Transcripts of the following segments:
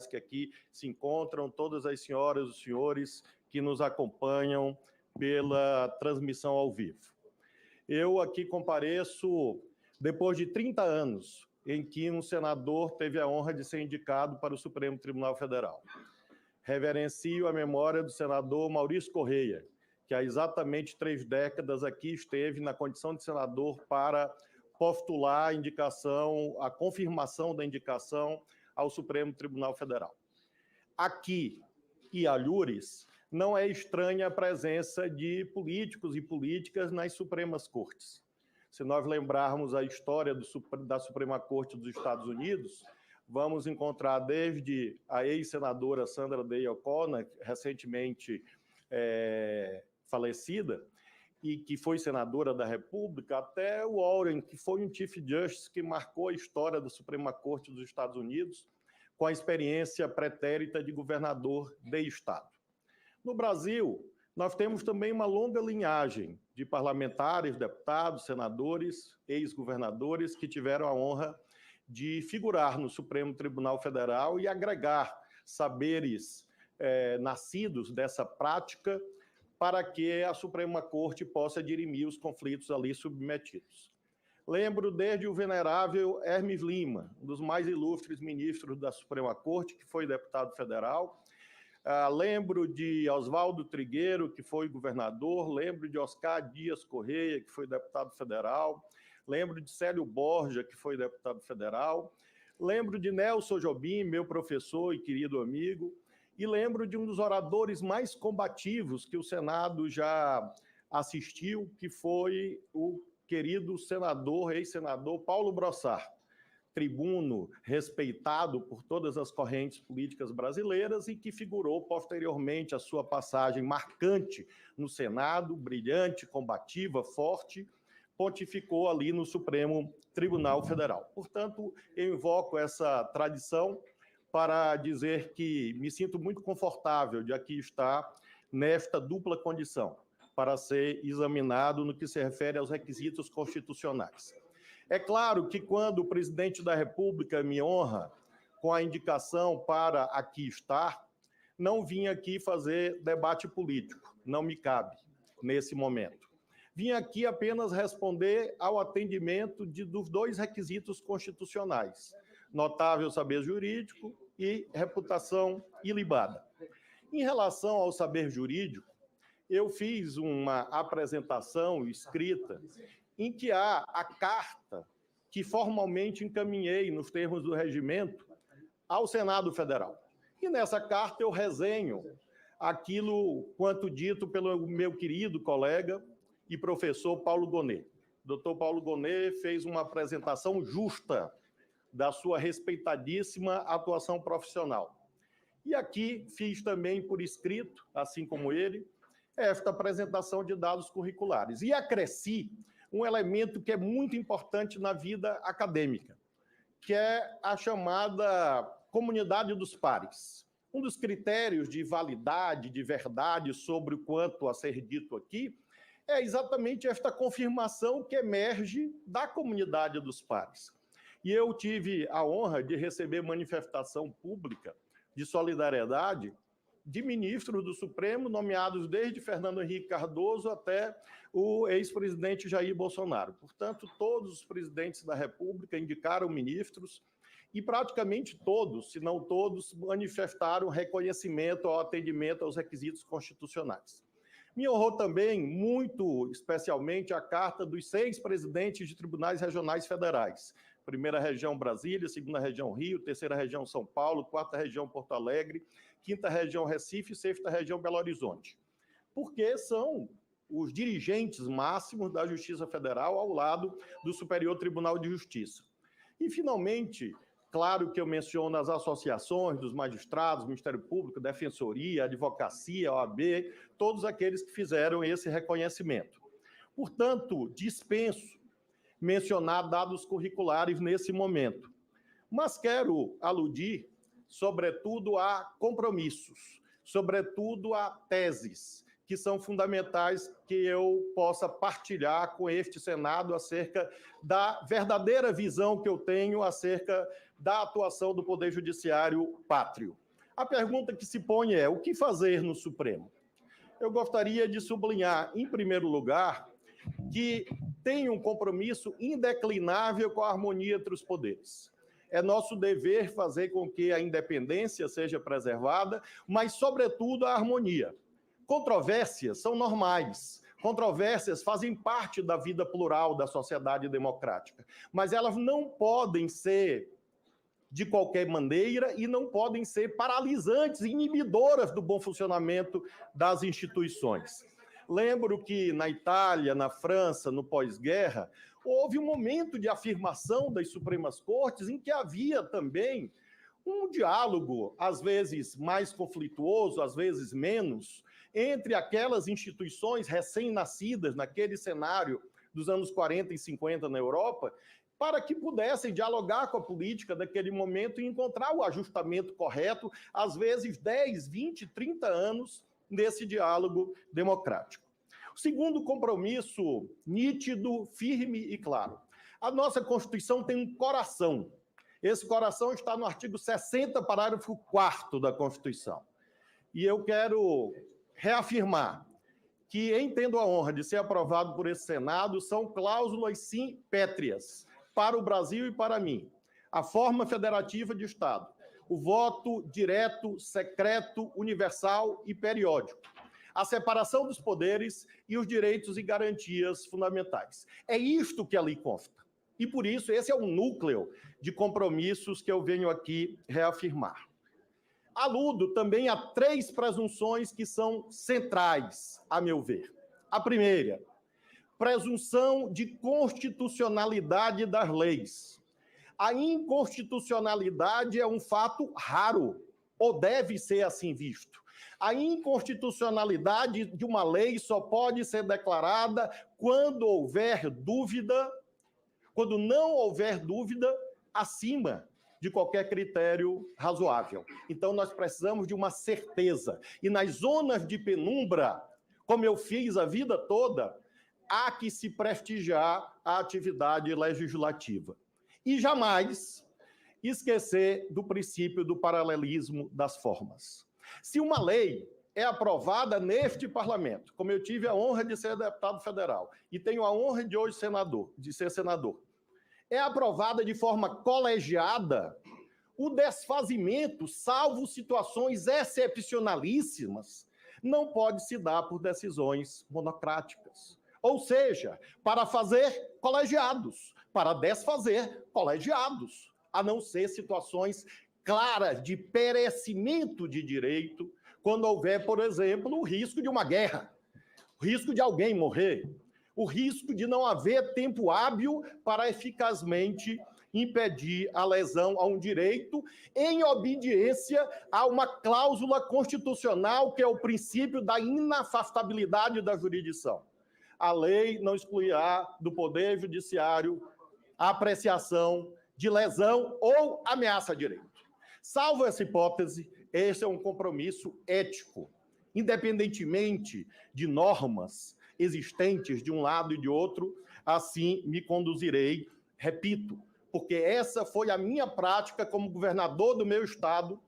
que aqui se encontram, todas as senhoras e os senhores que nos acompanham pela transmissão ao vivo. Eu aqui compareço depois de 30 anos em que um senador teve a honra de ser indicado para o Supremo Tribunal Federal. Reverencio a memória do senador Maurício Correia, que há exatamente 3 décadas aqui esteve na condição de senador para postular a indicação, a confirmação da indicação ao Supremo Tribunal Federal. Aqui, e alhures, não é estranha a presença de políticos e políticas nas Supremas Cortes. Se nós lembrarmos a história da Suprema Corte dos Estados Unidos, vamos encontrar desde a ex-senadora Sandra Day O'Connor, recentemente falecida, e que foi senadora da República, até o Warren, que foi um Chief Justice que marcou a história da Suprema Corte dos Estados Unidos, com a experiência pretérita de governador de Estado. No Brasil, nós temos também uma longa linhagem de parlamentares, deputados, senadores, ex-governadores que tiveram a honra de figurar no Supremo Tribunal Federal e agregar saberes nascidos dessa prática para que a Suprema Corte possa dirimir os conflitos ali submetidos. Lembro desde o venerável Hermes Lima, um dos mais ilustres ministros da Suprema Corte, que foi deputado federal. Lembro de Oswaldo Trigueiro, que foi governador. Lembro de Oscar Dias Correia, que foi deputado federal. Lembro de Célio Borja, que foi deputado federal. Lembro de Nelson Jobim, meu professor e querido amigo. E lembro de um dos oradores mais combativos que o Senado já assistiu, que foi o querido senador, ex-senador Paulo Brossard, tribuno respeitado por todas as correntes políticas brasileiras e que figurou posteriormente a sua passagem marcante no Senado, brilhante, combativa, forte, pontificou ali no Supremo Tribunal Federal. Portanto, eu invoco essa tradição para dizer que me sinto muito confortável de aqui estar nesta dupla condição, para ser examinado no que se refere aos requisitos constitucionais. É claro que quando o presidente da República me honra com a indicação para aqui estar, não vim aqui fazer debate político, não me cabe nesse momento. Vim aqui apenas responder ao atendimento dos 2 requisitos constitucionais, notável saber jurídico e reputação ilibada. Em relação ao saber jurídico, eu fiz uma apresentação escrita em que há a carta que formalmente encaminhei nos termos do regimento ao Senado Federal. E nessa carta eu resenho aquilo quanto dito pelo meu querido colega e professor Paulo Gonet. O Dr. Paulo Gonet fez uma apresentação justa da sua respeitadíssima atuação profissional. E aqui fiz também por escrito, assim como ele, esta apresentação de dados curriculares. E acresci um elemento que é muito importante na vida acadêmica, que é a chamada comunidade dos pares. Um dos critérios de validade, de verdade sobre o quanto a ser dito aqui, é exatamente esta confirmação que emerge da comunidade dos pares. E eu tive a honra de receber manifestação pública de solidariedade de ministros do Supremo, nomeados desde Fernando Henrique Cardoso até o ex-presidente Jair Bolsonaro. Portanto, todos os presidentes da República indicaram ministros e praticamente todos, se não todos, manifestaram reconhecimento ao atendimento aos requisitos constitucionais. Me honrou também, muito especialmente, a carta dos 6 presidentes de tribunais regionais federais. Primeira região Brasília, segunda região Rio, terceira região São Paulo, quarta região Porto Alegre, quinta região Recife e sexta região Belo Horizonte. Porque são os dirigentes máximos da Justiça Federal ao lado do Superior Tribunal de Justiça. E, finalmente, claro que eu menciono as associações dos magistrados, Ministério Público, Defensoria, Advocacia, OAB, todos aqueles que fizeram esse reconhecimento. Portanto, dispenso mencionar dados curriculares nesse momento. Mas quero aludir, sobretudo, a compromissos, sobretudo a teses, que são fundamentais que eu possa partilhar com este Senado acerca da verdadeira visão que eu tenho acerca da atuação do Poder Judiciário pátrio. A pergunta que se põe é: o que fazer no Supremo? Eu gostaria de sublinhar, em primeiro lugar, que tem um compromisso indeclinável com a harmonia entre os poderes. É nosso dever fazer com que a independência seja preservada, mas, sobretudo, a harmonia. Controvérsias são normais. Controvérsias fazem parte da vida plural da sociedade democrática, mas elas não podem ser de qualquer maneira e não podem ser paralisantes, inibidoras do bom funcionamento das instituições. Lembro que na Itália, na França, no pós-guerra, houve um momento de afirmação das Supremas Cortes em que havia também um diálogo, às vezes mais conflituoso, às vezes menos, entre aquelas instituições recém-nascidas naquele cenário dos anos 40 e 50 na Europa, para que pudessem dialogar com a política daquele momento e encontrar o ajustamento correto, às vezes 10, 20, 30 anos nesse diálogo democrático. O segundo compromisso nítido, firme e claro. A nossa Constituição tem um coração. Esse coração está no artigo 60, parágrafo 4º da Constituição. E eu quero reafirmar que, em tendo a honra de ser aprovado por esse Senado, são cláusulas, sim, pétreas para o Brasil e para mim. A forma federativa de Estado, o voto direto, secreto, universal e periódico, a separação dos poderes e os direitos e garantias fundamentais. É isto que ali consta. E, por isso, esse é o núcleo de compromissos que eu venho aqui reafirmar. Aludo também a 3 presunções que são centrais, a meu ver. A primeira, presunção de constitucionalidade das leis. A inconstitucionalidade é um fato raro, ou deve ser assim visto. A inconstitucionalidade de uma lei só pode ser declarada quando houver dúvida, quando não houver dúvida, acima de qualquer critério razoável. Então, nós precisamos de uma certeza. E nas zonas de penumbra, como eu fiz a vida toda, há que se prestigiar a atividade legislativa. E jamais esquecer do princípio do paralelismo das formas. Se uma lei é aprovada neste parlamento, como eu tive a honra de ser deputado federal e tenho a honra de hoje ser senador, é aprovada de forma colegiada, o desfazimento, salvo situações excepcionalíssimas, não pode se dar por decisões monocráticas. Ou seja, para fazer colegiados, para desfazer colegiados, a não ser situações claras de perecimento de direito, quando houver, por exemplo, o risco de uma guerra, o risco de alguém morrer, o risco de não haver tempo hábil para eficazmente impedir a lesão a um direito em obediência a uma cláusula constitucional que é o princípio da inafastabilidade da jurisdição. A lei não excluirá do Poder Judiciário a apreciação de lesão ou ameaça a direito. Salvo essa hipótese, esse é um compromisso ético, independentemente de normas existentes de um lado e de outro, assim me conduzirei, repito, porque essa foi a minha prática como governador do meu estado,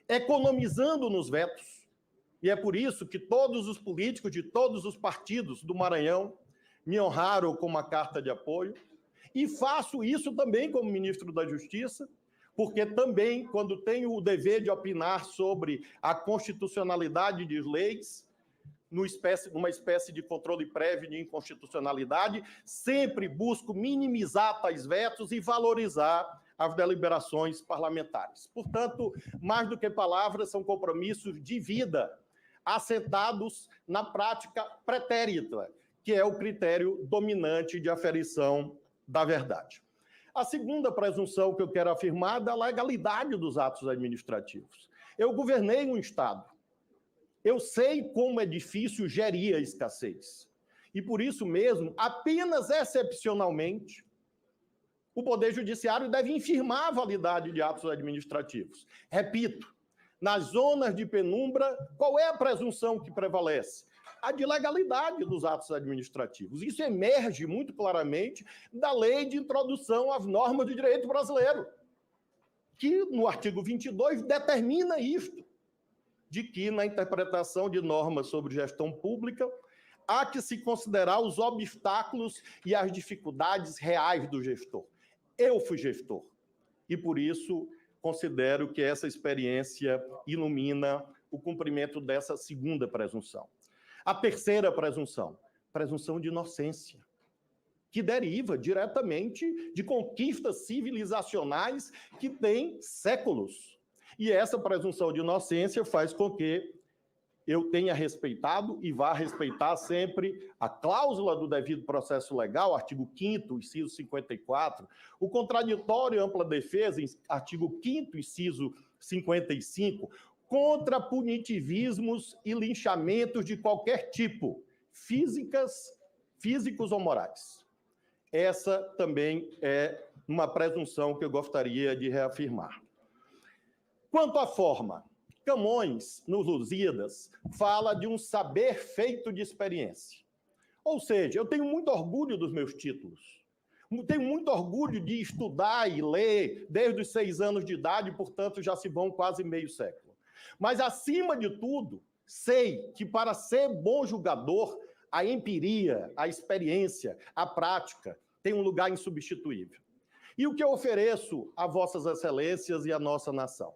economizando nos vetos. E é por isso que todos os políticos de todos os partidos do Maranhão me honraram com uma carta de apoio. E faço isso também como ministro da Justiça, porque também, quando tenho o dever de opinar sobre a constitucionalidade de leis, numa espécie de controle prévio de inconstitucionalidade, sempre busco minimizar tais vetos e valorizar as deliberações parlamentares. Portanto, mais do que palavras, são compromissos de vida, assentados na prática pretérita, que é o critério dominante de aferição da verdade. A segunda presunção que eu quero afirmar é da legalidade dos atos administrativos. Eu governei um Estado. Eu sei como é difícil gerir a escassez. E, por isso mesmo, apenas excepcionalmente, o Poder Judiciário deve infirmar a validade de atos administrativos. Repito, nas zonas de penumbra, qual é a presunção que prevalece? A de legalidade dos atos administrativos. Isso emerge muito claramente da Lei de Introdução às Normas do Direito Brasileiro. que, no artigo 22, determina isto, de que, na interpretação de normas sobre gestão pública, há que se considerar os obstáculos e as dificuldades reais do gestor. Eu fui gestor e, por isso, considero que essa experiência ilumina o cumprimento dessa segunda presunção. A terceira presunção, presunção de inocência, que deriva diretamente de conquistas civilizacionais que têm séculos. E essa presunção de inocência faz com que eu tenha respeitado e vá respeitar sempre a cláusula do devido processo legal, artigo 5º, inciso 54, o contraditório e ampla defesa, artigo 5º, inciso 55, contra punitivismos e linchamentos de qualquer tipo, físicos ou morais. Essa também é uma presunção que eu gostaria de reafirmar. Quanto à forma, Camões, nos Lusíadas, fala de um saber feito de experiência. Ou seja, eu tenho muito orgulho dos meus títulos. Tenho muito orgulho de estudar e ler desde os 6 anos de idade, portanto, já se vão quase meio século. Mas, acima de tudo, sei que para ser bom julgador, a empiria, a experiência, a prática tem um lugar insubstituível. E o que eu ofereço a vossas excelências e à nossa nação?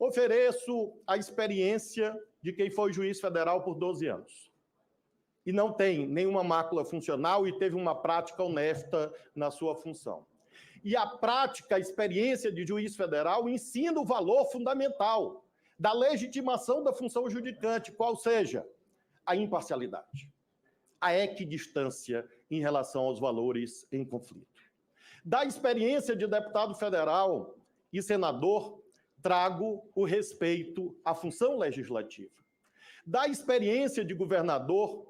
Ofereço a experiência de quem foi juiz federal por 12 anos. E não tem nenhuma mácula funcional e teve uma prática honesta na sua função. E a prática, a experiência de juiz federal ensina o valor fundamental da legitimação da função judicante, qual seja a imparcialidade, a equidistância em relação aos valores em conflito. Da experiência de deputado federal e senador, trago o respeito à função legislativa. Da experiência de governador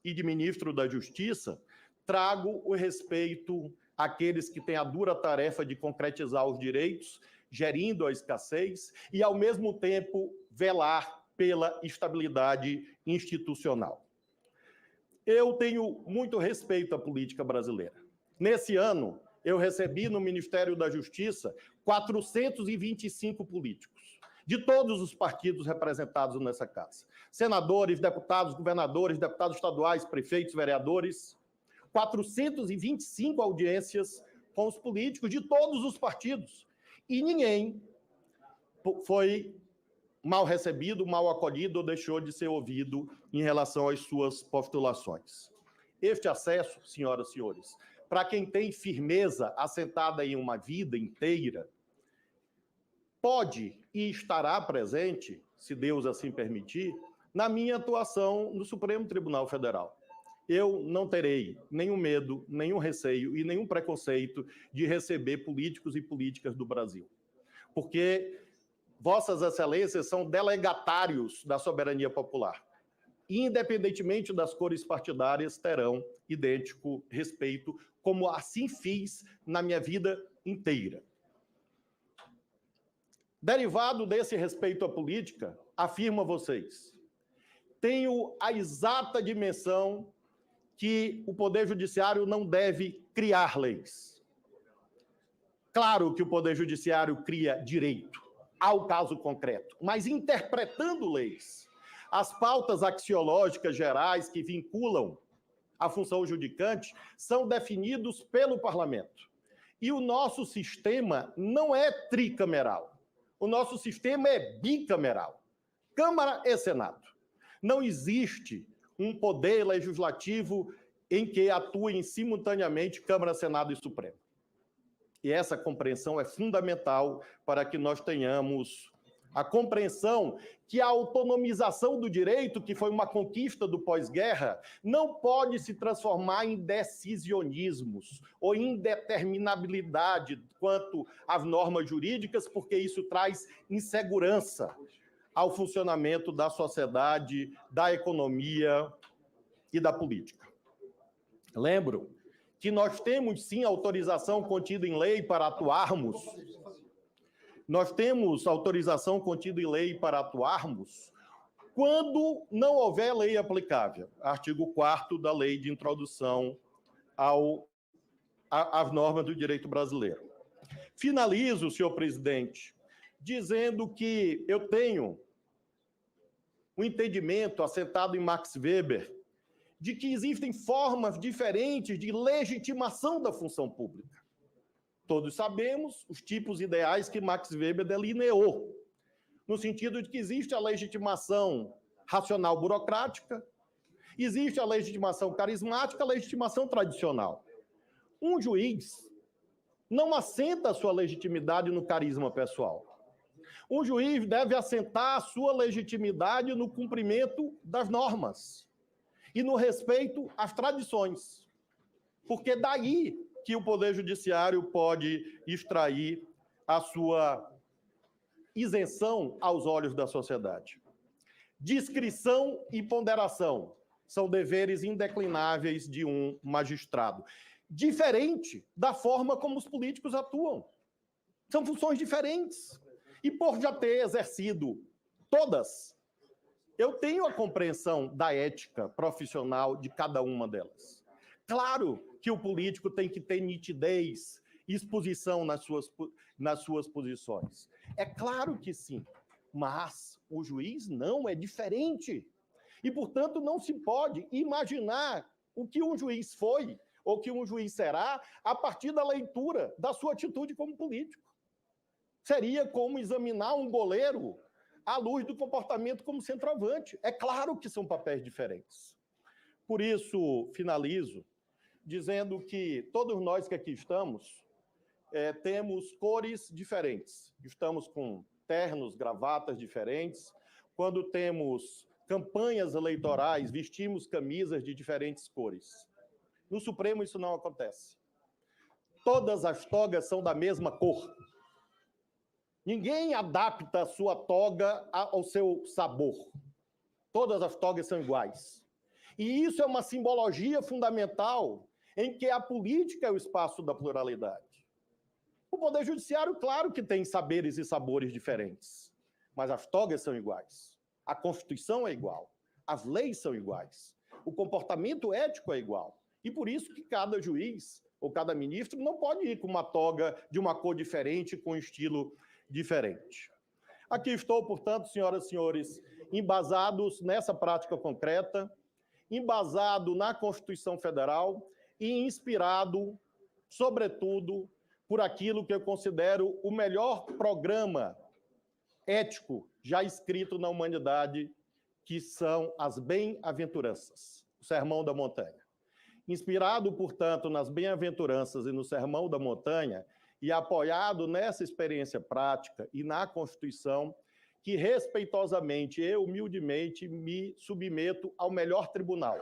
e de ministro da Justiça, trago o respeito àqueles que têm a dura tarefa de concretizar os direitos, gerindo a escassez e, ao mesmo tempo, velar pela estabilidade institucional. Eu tenho muito respeito à política brasileira. Nesse ano, eu recebi no Ministério da Justiça 425 políticos, de todos os partidos representados nessa casa. Senadores, deputados, governadores, deputados estaduais, prefeitos, vereadores. 425 audiências com os políticos de todos os partidos. E ninguém foi mal recebido, mal acolhido ou deixou de ser ouvido em relação às suas postulações. Este acesso, senhoras e senhores, para quem tem firmeza assentada em uma vida inteira, pode e estará presente, se Deus assim permitir, na minha atuação no Supremo Tribunal Federal. Eu não terei nenhum medo, nenhum receio e nenhum preconceito de receber políticos e políticas do Brasil. Porque vossas excelências são delegatários da soberania popular. Independentemente das cores partidárias, terão idêntico respeito, como assim fiz na minha vida inteira. Derivado desse respeito à política, afirmo a vocês, tenho a exata dimensão que o Poder Judiciário não deve criar leis. Claro que o Poder Judiciário cria direito ao caso concreto, mas interpretando leis, as pautas axiológicas gerais que vinculam a função judicante são definidos pelo Parlamento. E o nosso sistema não é tricameral. O nosso sistema é bicameral. Câmara e Senado. Não existe um poder legislativo em que atuem simultaneamente Câmara, Senado e Supremo. E essa compreensão é fundamental para que nós tenhamos a compreensão que a autonomização do direito, que foi uma conquista do pós-guerra, não pode se transformar em decisionismos ou indeterminabilidade quanto às normas jurídicas, porque isso traz insegurança ao funcionamento da sociedade, da economia e da política. Lembro que nós temos, sim, autorização contida em lei para atuarmos. Nós temos autorização contida em lei para atuarmos quando não houver lei aplicável. Artigo 4º da Lei de Introdução às normas do direito brasileiro. Finalizo, senhor presidente, dizendo que eu tenho um entendimento assentado em Max Weber de que existem formas diferentes de legitimação da função pública. Todos sabemos os tipos ideais que Max Weber delineou, no sentido de que existe a legitimação racional burocrática, existe a legitimação carismática, a legitimação tradicional. Um juiz não assenta a sua legitimidade no carisma pessoal. Um juiz deve assentar a sua legitimidade no cumprimento das normas e no respeito às tradições. Porque daí que o Poder Judiciário pode extrair a sua isenção aos olhos da sociedade. Discrição e ponderação são deveres indeclináveis de um magistrado. Diferente da forma como os políticos atuam. São funções diferentes. E por já ter exercido todas, eu tenho a compreensão da ética profissional de cada uma delas. Claro que o político tem que ter nitidez, exposição nas suas posições. É claro que sim, mas o juiz não, é diferente. E, portanto, não se pode imaginar o que um juiz foi ou que um juiz será a partir da leitura da sua atitude como político. Seria como examinar um goleiro à luz do comportamento como centroavante. É claro que são papéis diferentes. Por isso, finalizo dizendo que todos nós que aqui estamos temos cores diferentes. Estamos com ternos, gravatas diferentes. Quando temos campanhas eleitorais, vestimos camisas de diferentes cores. No Supremo, isso não acontece. Todas as togas são da mesma cor. Ninguém adapta a sua toga ao seu sabor. Todas as togas são iguais. E isso é uma simbologia fundamental em que a política é o espaço da pluralidade. O Poder Judiciário, claro que tem saberes e sabores diferentes, mas as togas são iguais. A Constituição é igual. As leis são iguais. O comportamento ético é igual. E por isso que cada juiz ou cada ministro não pode ir com uma toga de uma cor diferente, com um estilo diferente. Aqui estou, portanto, senhoras e senhores, embasados nessa prática concreta, embasado na Constituição Federal e inspirado, sobretudo, por aquilo que eu considero o melhor programa ético já escrito na humanidade, que são as bem-aventuranças, o Sermão da Montanha. Inspirado, portanto, nas bem-aventuranças e no Sermão da Montanha, e apoiado nessa experiência prática e na Constituição, que respeitosamente e humildemente me submeto ao melhor tribunal,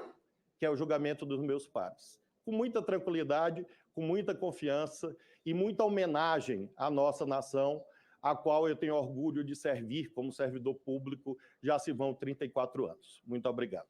que é o julgamento dos meus pares. Com muita tranquilidade, com muita confiança e muita homenagem à nossa nação, a qual eu tenho orgulho de servir como servidor público, já se vão 34 anos. Muito obrigado.